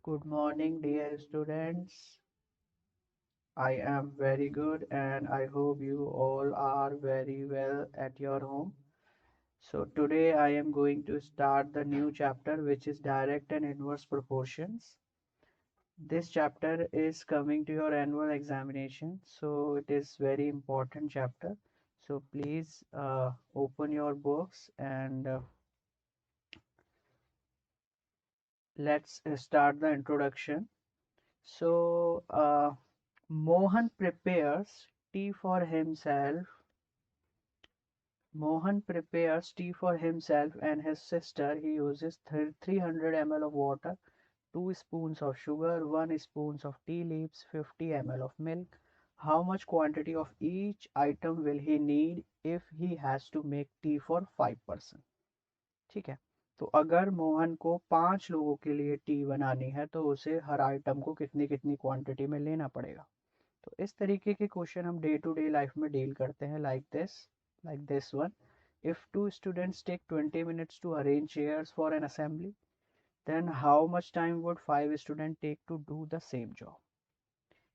Good morning, dear students. I am very good and I hope you all are very well at your home. So, today I am going to start the new chapter which is direct and inverse proportions. This chapter is coming to your annual examination, so it is very important chapter. So, please open your books and let's start the introduction. So, Mohan prepares tea for himself. Mohan prepares tea for himself and his sister. He uses 300 ml of water, 2 spoons of sugar, 1 spoon of tea leaves, 50 ml of milk. How much quantity of each item will he need if he has to make tea for 5 person? ठीक है, तो अगर मोहन को 5 लोगों के लिए T बनानी है तो उसे हर आइटम को कितनी कितनी क्वांटिटी में लेना पड़ेगा। तो इस तरीके के क्वेश्चन हम डे टू डे लाइफ में डील करते हैं like this one. If two students take 20 minutes to arrange chairs for an assembly, then how much time would 5 students take to do the same job?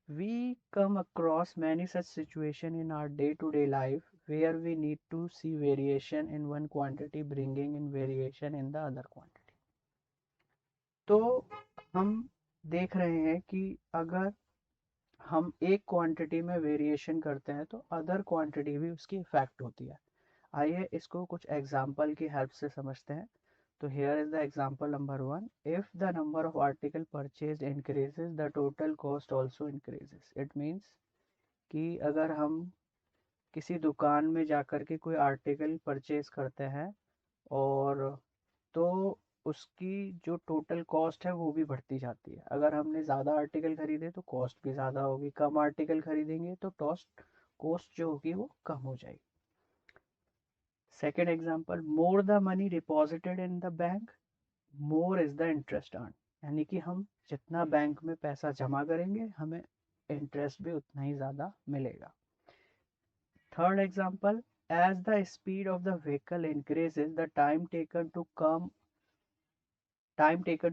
We come across many such situations in our day to day life where we need to see variation in one quantity bringing in variation in the other quantity. तो हम देख रहे हैं कि अगर हम एक quantity में वेरिएशन करते हैं तो अदर क्वांटिटी भी उसकी इफेक्ट होती है। आइए इसको कुछ एग्जांपल की हेल्प से समझते हैं। तो here is the example number 1। If the number of article purchased increases the total cost also increases. It means कि अगर हम किसी दुकान में जाकर के कोई आर्टिकल परचेज करते हैं और तो उसकी जो टोटल कॉस्ट है वो भी बढ़ती जाती है। अगर हमने ज़्यादा आर्टिकल खरीदे तो कॉस्ट भी ज़्यादा होगी, कम आर्टिकल खरीदेंगे तो कॉस्ट जो होगी वो कम हो जाएगी। Second example, more the money deposited in the bank, more is the interest earn. यानी कि हम जितना बैंक में पैसा जमा करेंगे हमें इंटरेस्ट भी उतना ही ज़्यादा मिलेगा। Third example, as the speed of the vehicle increases, the time taken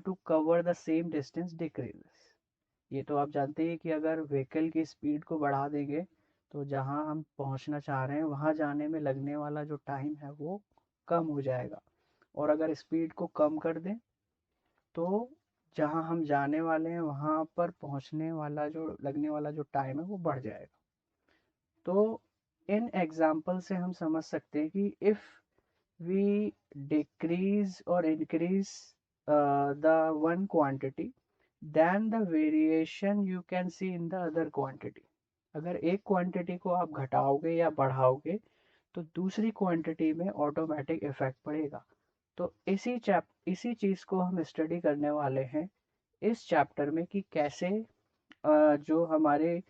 to cover the same distance decreases। ये तो आप जानते हैं कि अगर व्हीकल की स्पीड को बढ़ा देंगे तो जहां हम पहुंचना चाह रहे हैं वहां जाने में लगने वाला जो टाइम है वो कम हो जाएगा, और अगर स्पीड को कम कर दें तो जहां हम जाने वाले हैं वहां पर पहुंचने वाला जो लगने वाला जो टाइम है वो बढ़ जाएगा। तो इन एग्जाम्पल से हम समझ सकते हैं कि इफ वी डिक्रीज और increase the one quantity then the variation you can see in the other quantity. अगर एक क्वांटिटी को आप घटाओगे या बढ़ाओगे तो दूसरी क्वांटिटी में ऑटोमेटिक इफेक्ट पड़ेगा। तो इसी चीज़ को हम स्टडी करने वाले हैं इस चैप्टर में कि कैसे जो हमारे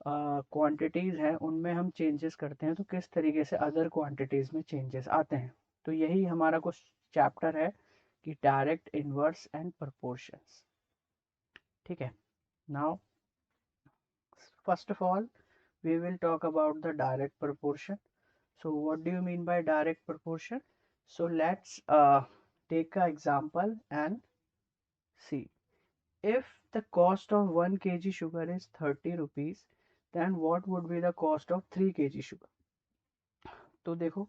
क्वांटिटीज़ हैं उनमें हम चेंजेस करते हैं तो किस तरीके से अदर क्वांटिटीज़ में चेंजेस आते हैं। तो यही हमारा कुछ चैप्टर है कि डायरेक्ट, इनवर्स एंड प्रपोर्शंस। ठीक है, now first of all we will talk about the direct proportion. So what do you mean by direct proportion? So let's take an example and see. If the cost of 1 kg sugar is 30 rupees, then what would be the cost of 3 kg sugar? तो देखो,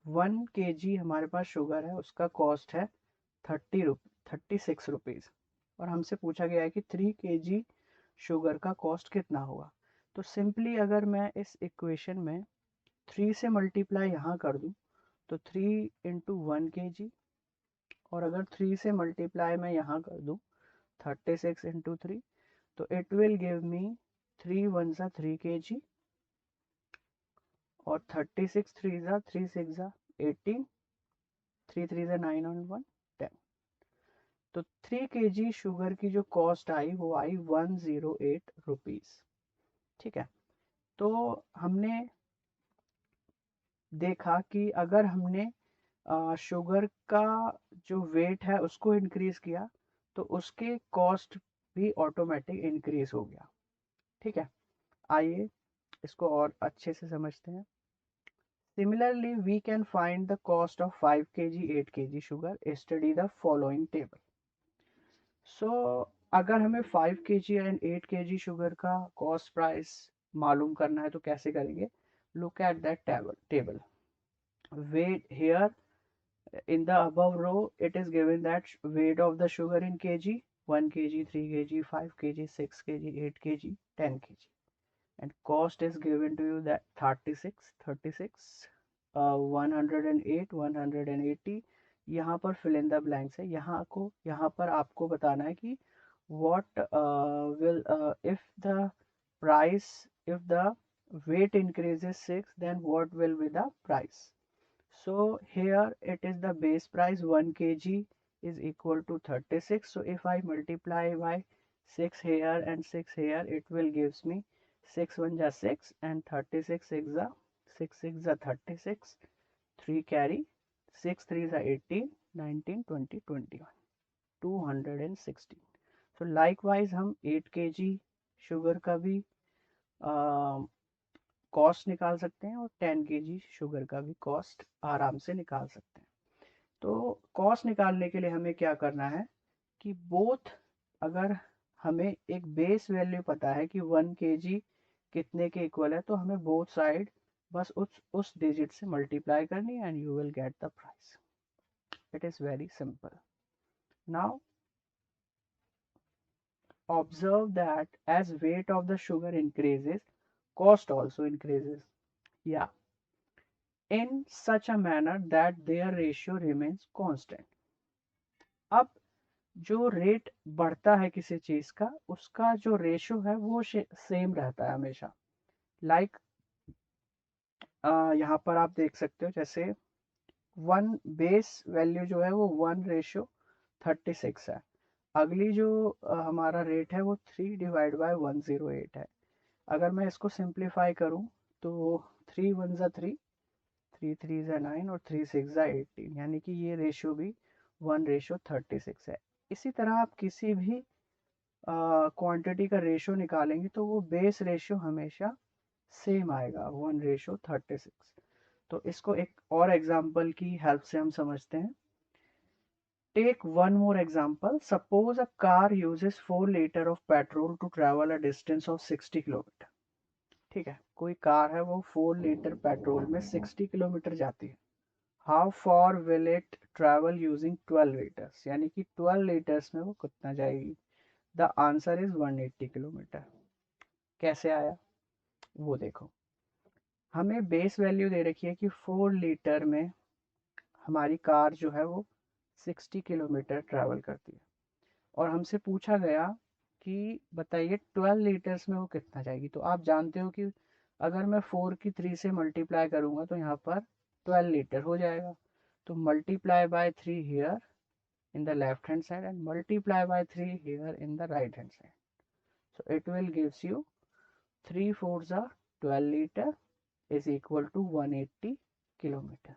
1 kg हमारे पास sugar है, उसका cost है 36 rupees, और हमसे पूछा गया है कि 3 kg शुगर का कॉस्ट कितना होगा। तो सिंपली अगर मैं इस इक्वेशन में 3 से मल्टीप्लाई यहाँ कर दूँ तो 3 इंटू 1 kg, और अगर 3 से मल्टीप्लाई मैं यहाँ कर दूँ 36 इंटू 3, तो it will give me 3 1 3 kg, और 36 3 3 6 18, 3 3 9 और 1 10। तो 3 kg शुगर की जो कॉस्ट आई वो आई 108 रुपीज़। ठीक है, तो हमने देखा कि अगर हमने शुगर का जो वेट है उसको इंक्रीज किया तो उसके कॉस्ट भी ऑटोमेटिक इंक्रीज हो गया। ठीक है, आइए इसको और अच्छे से समझते हैं। Similarly we can find the cost of 5 kg 8 kg sugar, study the following table. So अगर हमें 5 kg एंड 8 kg शुगर का कॉस्ट प्राइस मालूम करना है तो कैसे करेंगे? Look at that table. Weight here in the above row it is given that weight of the sugar in kg, 1 kg, 3 kg, 5 kg, 6 kg, 8 kg, 10 kg, and cost is given to you that 36, 108, 180. यहाँ पर fill in the blanks है. यहाँ पर आपको बताना है कि what will if the price, if the weight increases 6, then what will be the price? So here it is the base price 1 kg is equal to 36. So if I multiply by 6 here and 6 here, it will gives me 6 1 ja 6 and 36 6 ja 6 6 ja 36, 3 carry, 6 3 ja 18, 19 20 21, 216. So likewise हम 8 kg sugar का भी cost निकाल सकते हैं और 10 kg sugar का भी cost आराम से निकाल सकते हैं. तो कॉस्ट निकालने के लिए हमें क्या करना है कि बोथ, अगर हमें एक बेस वैल्यू पता है कि 1 kg कितने के इक्वल है, तो हमें बोथ साइड बस उस डिजिट से मल्टीप्लाई करनी है and you will get the price. It is very simple. Now observe that as weight of the sugar increases, cost also increases. Yeah, in such a manner that their ratio remains constant. अब जो rate बढ़ता है किसी चीज का, उसका जो ratio है वो सेम रहता है हमेशा. लाइक यहाँ पर आप देख सकते हो, जैसे वन बेस वैल्यू जो है वो 1:36 है. अगली जो हमारा रेट है वो 3/108 है. अगर मैं इसको सिंप्लीफाई करूं तो 3 1 ज़ा 3, 3 3 ज़ा 9 और 3 6 ज़ा 18, यानी कि ये रेशियो भी 1:36 है. इसी तरह आप किसी भी क्वांटिटी का रेशियो निकालेंगे तो वो बेस रेशियो हमेशा सेम आएगा, 1:36. तो इसको एक और एग्जांपल की हेल्प से हम समझते हैं. Take one more example. Suppose a car uses 4 litre of petrol to travel a distance of 60 kilometre. ठीक है, कोई कार है वो 4 लीटर पेट्रोल में 60 किलोमीटर जाती है. How for will it travel using 12 litres, यानी कि 12 लीटर्स में वो कितना जाएगी? The answer is 180 kilometre. कैसे आया वो देखो. हमें बेस वैल्यू दे रखी है कि 4 लीटर में हमारी कार जो है वो 60 किलोमीटर ट्रैवल करती है, और हमसे पूछा गया कि बताइए 12 लीटर्स में वो कितना जाएगी. तो आप जानते हो कि अगर मैं 4 की 3 से मल्टीप्लाई करूंगा तो यहाँ पर 12 लीटर हो जाएगा. तो multiply by 3 here in the left hand side and multiply by 3 here in the right hand side. So it will gives you 3 4s are 12 liter is equal to 180 kilometre.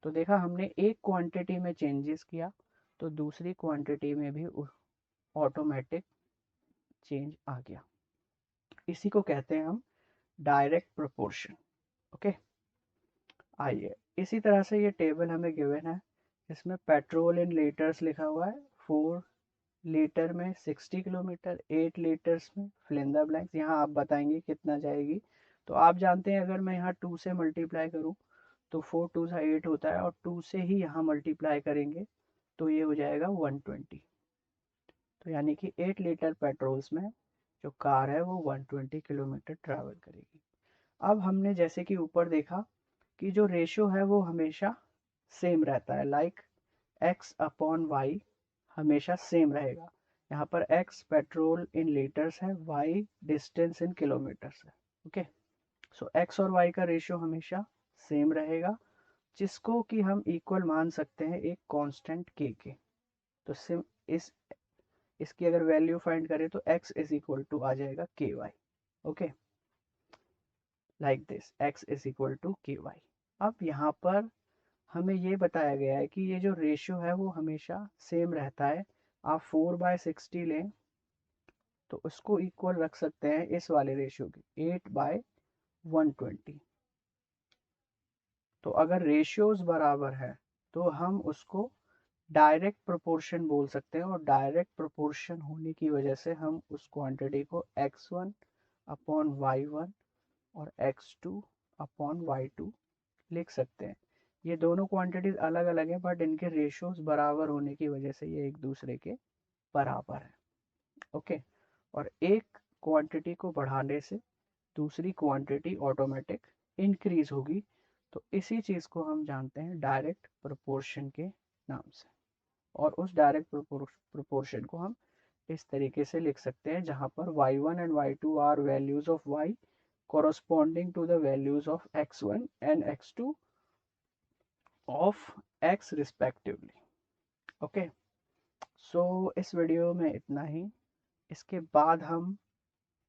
तो देखा हमने एक क्वांटिटी में changes किया तो दूसरी quantity में भी ऑटोमेटिक चेंज आ गया. इसी को कहते हैं हम डायरेक्ट प्रोपोर्शन. ओके, आइए इसी तरह से ये टेबल हमें गिवन है, इसमें पेट्रोल इन लीटर्स लिखा हुआ है. 4 लीटर में 60 किलोमीटर, 8 लीटर्स में फिल इन द ब्लैंक्स. यहाँ आप बताएंगे कितना जाएगी. तो आप जानते हैं अगर मैं यहाँ 2 से मल्टीप्लाई करूँ तो 4 2 सा 8 होता है, और 2 से ही यहाँ मल्टीप्लाई करेंगे तो ये हो जाएगा 120. तो यानी कि 8 लीटर पेट्रोल्स में जो कार है वो 120 किलोमीटर ट्रैवल करेगी. अब हमने जैसे कि ऊपर देखा कि जो रेशियो है वो हमेशा सेम रहता है. लाइक x अपॉन वाई हमेशा सेम रहेगा. यहाँ पर x पेट्रोल इन लीटर्स है, y डिस्टेंस इन किलोमीटर्स है. ओके, सो x और y का रेशियो हमेशा सेम रहेगा, जिसको कि हम इक्वल मान सकते हैं एक कांस्टेंट k के. तो सिम इसकी अगर वैल्यू फाइंड करें तो x इज इक्वल टू आ जाएगा ky. Okay, like this x is equal to ky. अब यहाँ पर हमें ये बताया गया है कि ये जो रेशियो है वो हमेशा सेम रहता है. आप 4/60 लें तो उसको इक्वल रख सकते हैं इस वाले रेशियो के 8/120. तो अगर रेशियोज बराबर है तो हम उसको डायरेक्ट प्रोपोर्शन बोल सकते हैं, और डायरेक्ट प्रोपोर्शन होने की वजह से हम उस क्वांटिटी को x1 अपॉन y1 और x2 अपॉन y2 लिख सकते हैं। ये दोनों क्वांटिटीज अलग अलग हैं, बट इनके रेशियोज बराबर होने की वजह से ये एक दूसरे के बराबर है। ओके, और एक क्वांटिटी को बढ़ाने से दूसरी क्वांटिटी ऑटोमेटिक इंक्रीज होगी। तो इसी चीज़ को हम जानते हैं डायरेक्ट प्रोपोर्शन के नाम से। और उस डायरेक्ट प्रोपोर्शन को हम इस तरीके से लिख सकते हैं, जहाँ पर y1 and y2 are values of y corresponding to the values of x1 and x2 of x respectively। Okay, so इस वीडियो में इतना ही। इसके बाद हम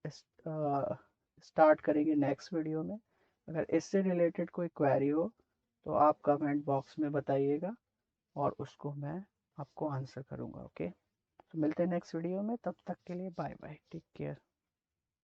स्टार्ट करेंगे नेक्स्ट वीडियो में। अगर इससे रिलेटेड कोई क्वेरी हो तो आप कमेंट बॉक्स में बताइएगा, और उसको मैं आपको आंसर करूँगा। ओके, तो मिलते हैं नेक्स्ट वीडियो में, तब तक के लिए बाय बाय, टेक केयर।